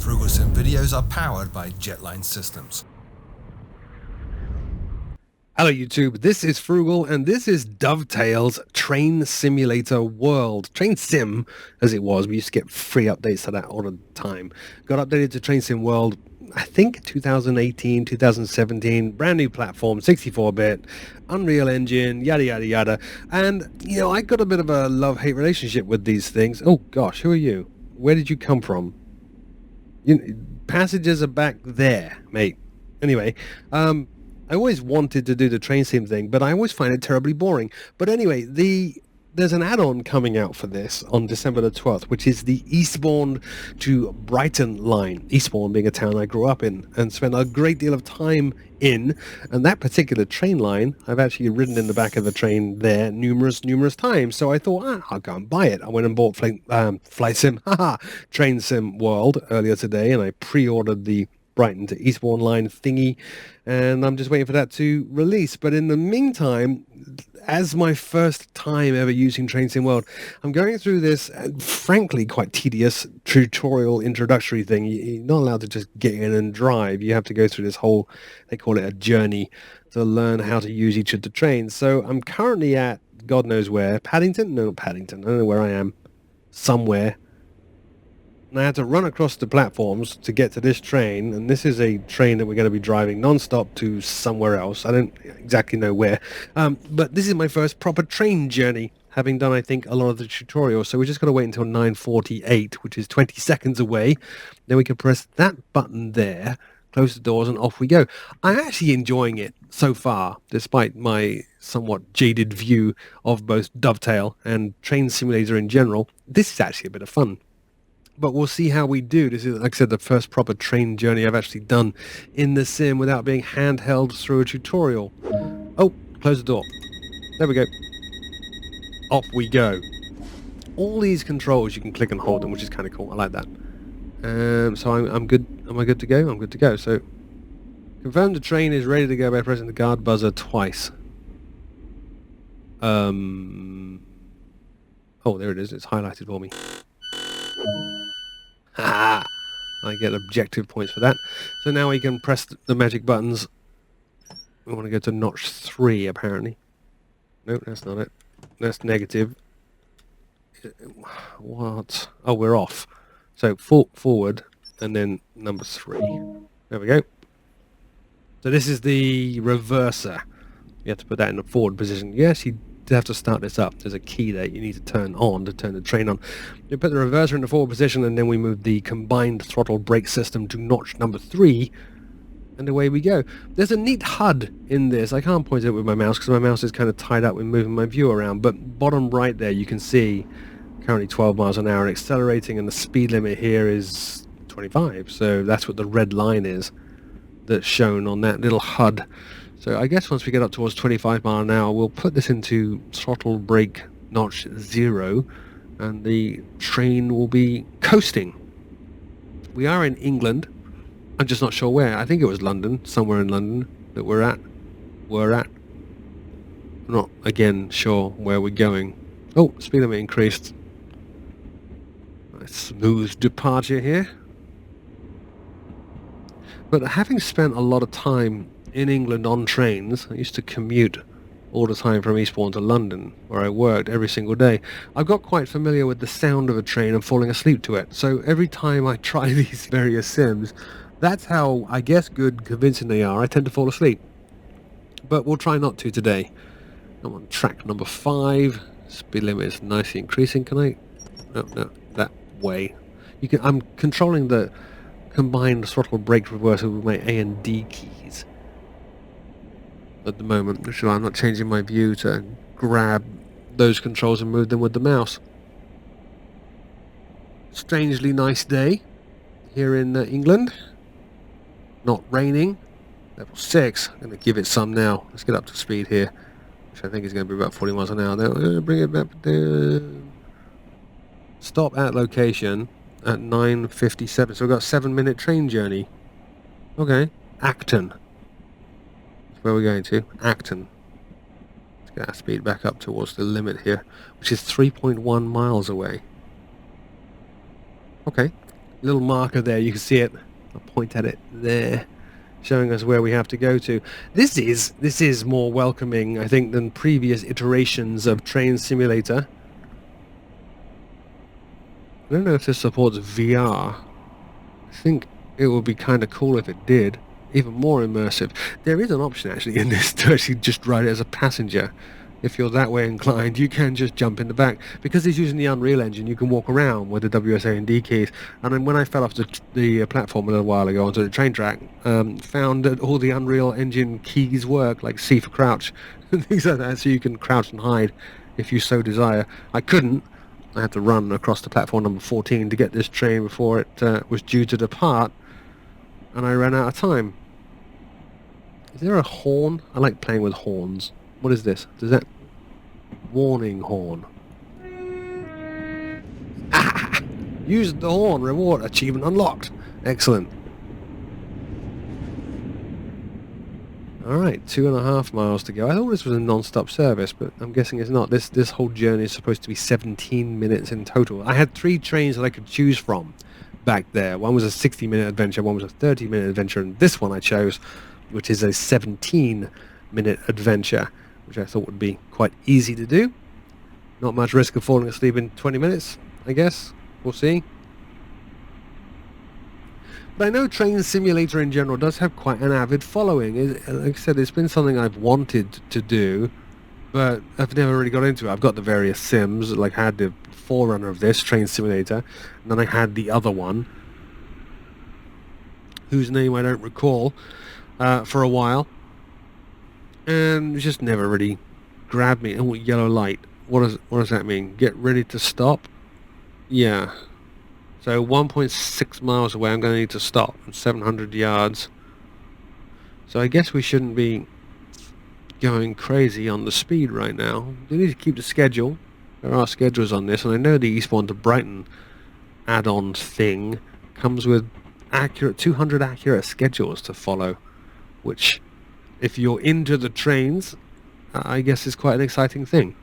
FrugalSim videos are powered by Jetline Systems. Hello YouTube, this is Frugal and this is Dovetail's Train Simulator World. Train Sim, as it was, we used to get free updates to that all the time. Got updated to Train Sim World, I think 2018, 2017, brand new platform, 64-bit, Unreal Engine, yada yada yada. And, you know, I got a bit of a love-hate relationship with these things. Oh gosh, who are you? Where did you come from? Passengers are back there, mate. Anyway, I always wanted to do the train sim thing, but I always find it terribly boring. But anyway, there's an add-on coming out for this on December the 12th, which is the Eastbourne to Brighton line. Eastbourne being a town I grew up in and spent a great deal of time in. And that particular train line, I've actually ridden in the back of the train there numerous times. So I thought, I'll go and buy it. I went and bought Flight Sim, Train Sim World earlier today, and I pre-ordered the Brighton to Eastbourne line thingy, and I'm just waiting for that to release. But in the meantime, as my first time ever using Train Sim World, I'm going through this, frankly, quite tedious tutorial introductory thing. You're not allowed to just get in and drive. You have to go through this whole, they call it a journey, to learn how to use each of the trains. So I'm currently at, God knows where, Paddington? No, not Paddington. I don't know where I am. Somewhere. And I had to run across the platforms to get to this train, and this is a train that we're going to be driving non-stop to somewhere else. I don't exactly know where, but this is my first proper train journey, having done, I think, a lot of the tutorial. So we're just going to wait until 9:48, which is 20 seconds away. Then we can press that button there, close the doors, and off we go. I'm actually enjoying it so far, despite my somewhat jaded view of both Dovetail and Train Simulator in general. This is actually a bit of fun. But we'll see how we do. This is, like I said, the first proper train journey I've actually done in the sim without being handheld through a tutorial. Oh, close the door. There we go. Off we go. All these controls, you can click and hold them, which is kind of cool. I like that. So I'm good. Am I good to go? I'm good to go. So, confirm the train is ready to go by pressing the guard buzzer twice. Oh, there it is. It's highlighted for me. Ha! I get objective points for that. So now we can press the magic buttons. We want to go to notch 3, apparently. No, that's not it. That's negative. What? Oh, we're off. So forward, and then number 3. There we go. So this is the reverser. You have to put that in the forward position. Yes, you have to start this up. There's a key there you need to turn on to turn the train on. You put the reverser in the forward position, and then we move the combined throttle brake system to notch number 3, and away we go. There's a neat HUD in this. I can't point it with my mouse because my mouse is kind of tied up with moving my view around, but bottom right there you can see currently 12 miles an hour and accelerating, and the speed limit here is 25, so that's what the red line is that's shown on that little HUD. So I guess once we get up towards 25 miles an hour, we'll put this into throttle brake notch 0, and the train will be coasting. We are in England. I'm just not sure where. I think it was London, somewhere in London that we're at. I'm not, again, sure where we're going. Oh, speed limit increased. Nice smooth departure here. But having spent a lot of time in England on trains, I used to commute all the time from Eastbourne to London, where I worked every single day. I've got quite familiar with the sound of a train and falling asleep to it. So every time I try these various sims, that's how, I guess, good convincing they are. I tend to fall asleep. But we'll try not to today. I'm on track number 5. Speed limit is nicely increasing. Can I? No, that way. I'm controlling the combined throttle brake reverser with my A and D keys at the moment. So I'm not changing my view to grab those controls and move them with the mouse. Strangely nice day here in England. Not raining. Level 6. I'm going to give it some now. Let's get up to speed here, which I think is going to be about 40 miles an hour. Then I'm going to bring it back down. Stop at location at 9:57. So we've got a 7-minute train journey. Okay. Acton. Where we're going to? Acton. Let's get our speed back up towards the limit here, which is 3.1 miles away. Okay. Little marker there, you can see it. I'll point at it there, showing us where we have to go to. This is more welcoming, I think, than previous iterations of Train Simulator. I don't know if this supports VR. I think it would be kind of cool if it did. Even more immersive. There is an option actually in this to actually just ride it as a passenger. If you're that way inclined, you can just jump in the back. Because it's using the Unreal Engine, you can walk around with the WSA and D keys. And then when I fell off the platform a little while ago onto the train track, found that all the Unreal Engine keys work, like C for crouch, and things like that, so you can crouch and hide if you so desire. I couldn't. I had to run across the platform number 14 to get this train before it was due to depart, and I ran out of time. Is there a horn? I like playing with horns. What is this? Does that... warning horn. Ah! Use the horn. Reward. Achievement unlocked. Excellent. Alright, 2.5 miles to go. I thought this was a non-stop service, but I'm guessing it's not. This whole journey is supposed to be 17 minutes in total. I had 3 trains that I could choose from back there. One was a 60-minute adventure, one was a 30-minute adventure, and this one I chose, which is a 17-minute adventure, which I thought would be quite easy to do. Not much risk of falling asleep in 20 minutes, I guess. We'll see. But I know Train Simulator in general does have quite an avid following. Like I said, it's been something I've wanted to do, but I've never really got into it. I've got the various sims, like I had the forerunner of this, Train Simulator, and then I had the other one, whose name I don't recall, for a while, and it just never really grabbed me. Oh, yellow light. What does that mean? Get ready to stop? Yeah. So 1.6 miles away, I'm going to need to stop. 700 yards. So I guess we shouldn't be going crazy on the speed right now. We need to keep the schedule. There are schedules on this, and I know the Eastbourne to Brighton add-on thing comes with 200 accurate schedules to follow, which, if you're into the trains, I guess is quite an exciting thing.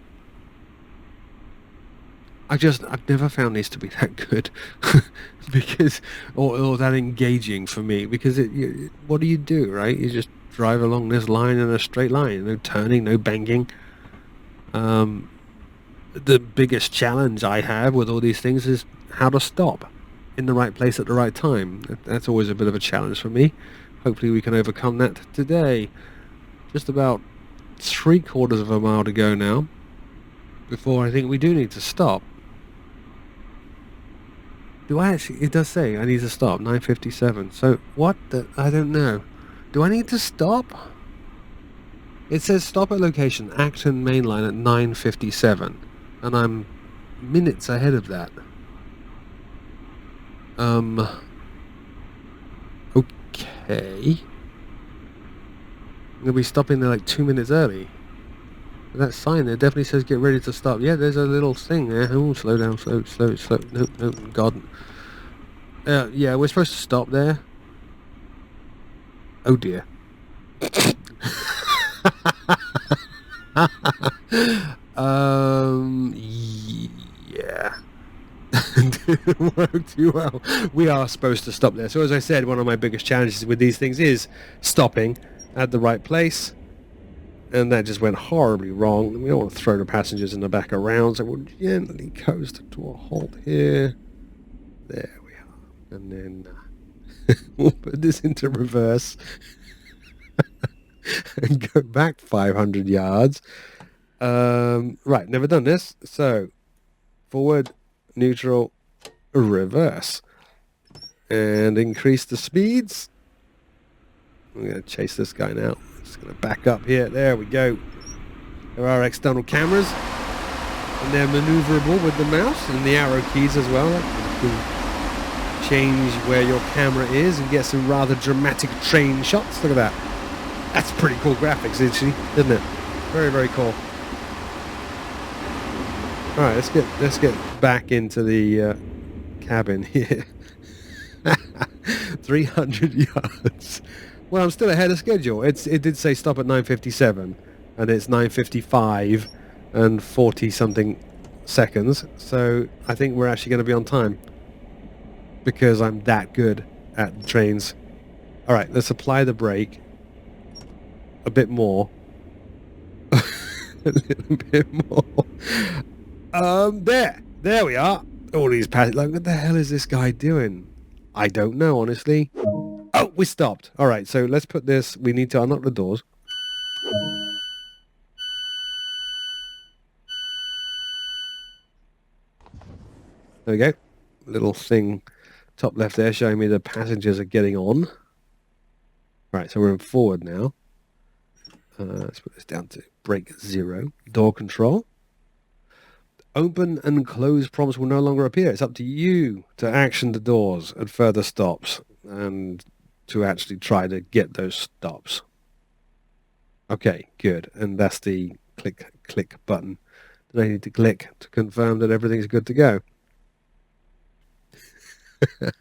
I've never found these to be that good, because or that engaging for me. Because what do you do, right? You just drive along this line in a straight line, no turning, no banging. The biggest challenge I have with all these things is how to stop in the right place at the right time. That's always a bit of a challenge for me. Hopefully we can overcome that today. Just about 3/4 of a mile to go now before I think we do need to stop. Do I actually? It does say I need to stop, 9:57. So what I don't know. Do I need to stop? It says stop at location, Acton Main Line at 9:57. And I'm minutes ahead of that. Okay. I'm going to be stopping there like 2 minutes early. That sign there definitely says get ready to stop. Yeah, there's a little thing there. Oh, slow down, slow. No, God. Yeah, we're supposed to stop there. Oh dear. Yeah. Didn't work too well. We are supposed to stop there. So as I said, one of my biggest challenges with these things is stopping at the right place. And that just went horribly wrong. We don't want to throw the passengers in the back around, so we'll gently coast to a halt here. There we are. And then we'll put this into reverse and go back 500 yards. Right, never done this. So, forward, neutral, reverse. And increase the speeds. I'm going to chase this guy now. Just going to back up here. There we go. There are external cameras, and they're maneuverable with the mouse and the arrow keys as well. You can change where your camera is and get some rather dramatic train shots. Look at that. That's pretty cool graphics, actually, isn't it? Very, very cool. All right, let's get back into the cabin here. 300 yards. Well, I'm still ahead of schedule. It did say stop at 9:57, and it's 9:55 and 40 something seconds. So I think we're actually going to be on time. because I'm that good at trains. All right, let's apply the brake a bit more. A little bit more. There we are. All these passengers. Like, what the hell is this guy doing? I don't know, honestly. Oh, we stopped. All right, so let's put this. We need to unlock the doors. There we go. Little thing top left there showing me the passengers are getting on. Right, so we're in forward now. Let's put this down to brake 0. Door control. Open and close prompts will no longer appear. It's up to you to action the doors at further stops and to actually try to get those stops. Okay, good. And that's the click button that I need to click to confirm that everything's good to go. I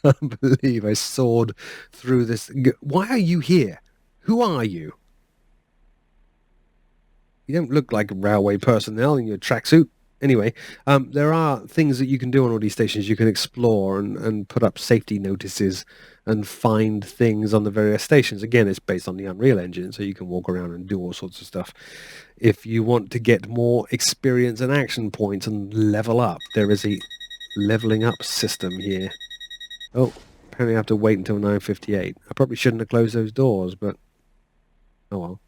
can't believe I soared through this. Why are you here? Who are you? You don't look like railway personnel in your tracksuit. Anyway, there are things that you can do on all these stations. You can explore and put up safety notices and find things on the various stations. Again, it's based on the Unreal Engine, so you can walk around and do all sorts of stuff. If you want to get more experience and action points and level up, there is a leveling up system here. Oh, apparently I have to wait until 9:58. I probably shouldn't have closed those doors, but oh well.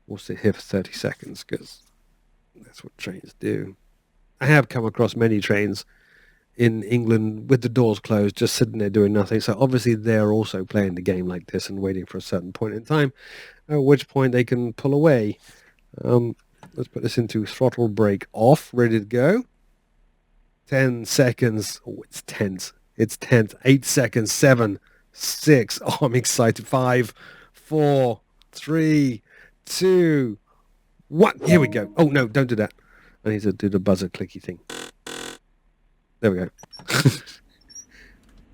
We'll sit here for 30 seconds because that's what trains do. I have come across many trains in England with the doors closed, just sitting there doing nothing. So obviously they're also playing the game like this and waiting for a certain point in time, at which point they can pull away. Let's put this into throttle brake off, ready to go. 10 seconds. Oh, it's tense. It's tense. 8 seconds. 7, 6. Oh, I'm excited. 5, 4, 3, 2, 1. Here we go. Oh, no, don't do that. I need to do the buzzer clicky thing. There we go.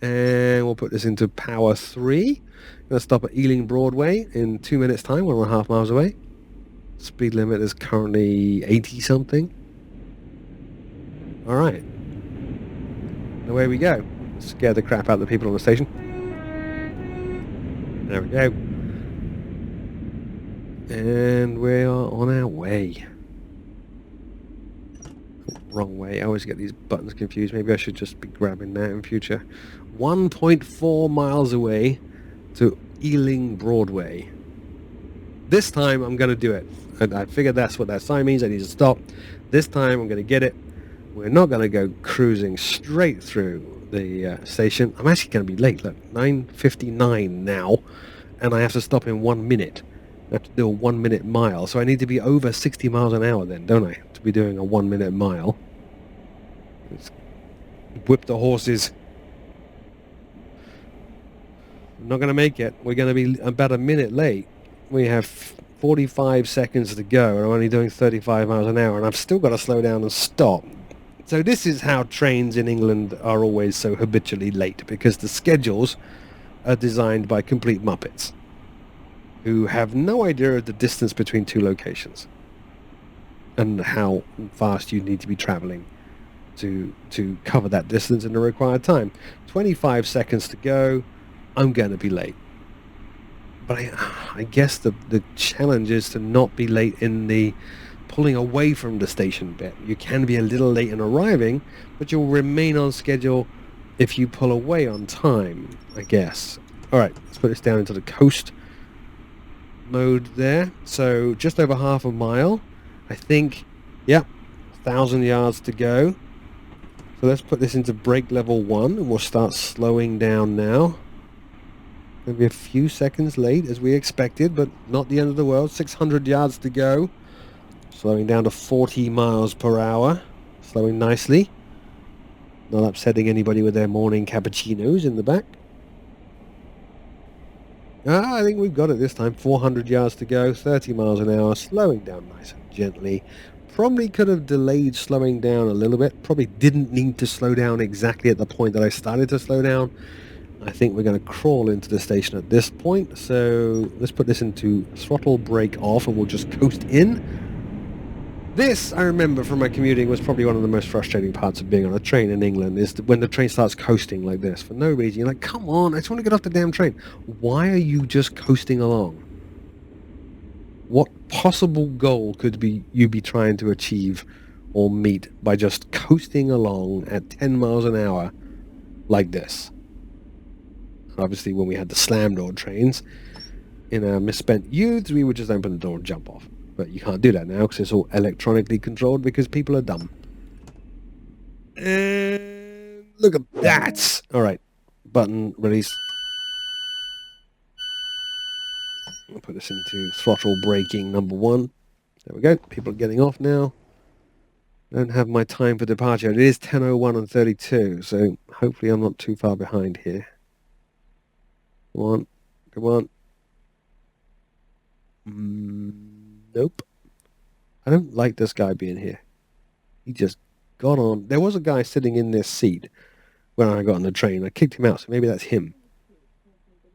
And we'll put this into power 3. Going to stop at Ealing Broadway in 2 minutes' time, 1.5 miles away. Speed limit is currently 80 something. All right. Away we go. Scare the crap out of the people on the station. There we go. And we are on our way. Wrong way. I always get these buttons confused. Maybe I should just be grabbing that in future. 1.4 miles away to Ealing Broadway. This time I'm going to do it. I figured that's what that sign means. I need to stop. This time I'm going to get it. We're not going to go cruising straight through the station. I'm actually going to be late. Look, 9:59 now. And I have to stop in 1 minute. I have to do a 1 minute mile. So I need to be over 60 miles an hour then, don't I? To be doing a 1 minute mile. Let's whip the horses. I'm not going to make it. We're going to be about a minute late. We have 45 seconds to go. And I'm only doing 35 miles an hour. And I've still got to slow down and stop. So this is how trains in England are always so habitually late. Because the schedules are designed by complete muppets who have no idea of the distance between two locations and how fast you need to be traveling to cover that distance in the required time. 25 seconds to go. I'm going to be late. But I guess the challenge is to not be late in the pulling away from the station bit. You can be a little late in arriving, but you'll remain on schedule if you pull away on time, I guess. All right, let's put this down into the coast mode there. So just over half a mile, I think. Yep, 1,000 yards to go. So let's put this into brake level 1 and we'll start slowing down now. Maybe a few seconds late as we expected, but not the end of the world. 600 yards to go. Slowing down to 40 miles per hour. Slowing nicely. Not upsetting anybody with their morning cappuccinos in the back. I think we've got it this time. 400 yards to go, 30 miles an hour, slowing down nice and gently. Probably could have delayed slowing down a little bit. Probably didn't need to slow down exactly at the point that I started to slow down. I think we're going to crawl into the station at this point. So let's put this into throttle brake off and we'll just coast in. This, I remember from my commuting, was probably one of the most frustrating parts of being on a train in England, is when the train starts coasting like this for no reason. You're like, come on, I just want to get off the damn train. Why are you just coasting along? What possible goal could you be trying to achieve or meet by just coasting along at 10 miles an hour like this? Obviously, when we had the slam door trains in our misspent youths, we would just open the door and jump off. But you can't do that now because it's all electronically controlled because people are dumb. And look at that! All right, button release. I'll put this into throttle braking number 1. There we go. People are getting off now. Don't have my time for departure. It is 10:01 and 32, so hopefully I'm not too far behind here. Come on. Come on. Nope. I don't like this guy being here. He just got on. There was a guy sitting in this seat when I got on the train. I kicked him out, so maybe that's him.